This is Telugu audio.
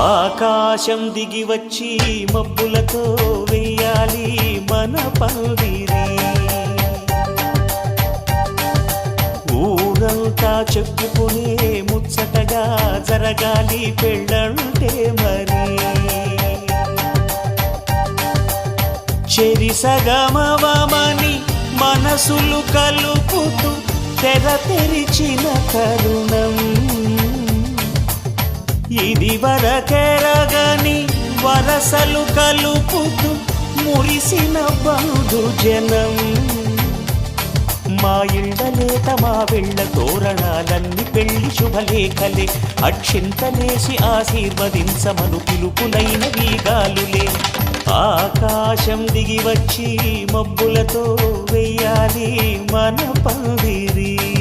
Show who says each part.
Speaker 1: ఆకాశం దిగి వచ్చి మబ్బులతో వెయ్యాలి మన పందిరి. ఊరంతా చెప్పుకునే ముచ్చటగా జరగాలి పెళ్ళంటే మరి. చెరిసగమవమని మనసులు కలుపుతూ తెర తెరిచిన తరుణం. ఇది వరకెరగని వరసలు కలుపుతూ మురిసిన బంధుజనం. మా ఇళ్ళలేత మా వెళ్ళ తోరణాలన్నీ పెళ్లి శుభలేఖలే. అక్షింతలేసి ఆశీర్వదించమను పిలుపులైన వీగాలులే. ఆకాశం దిగి వచ్చి మబ్బులతో వెయ్యాలి మన పందిరి.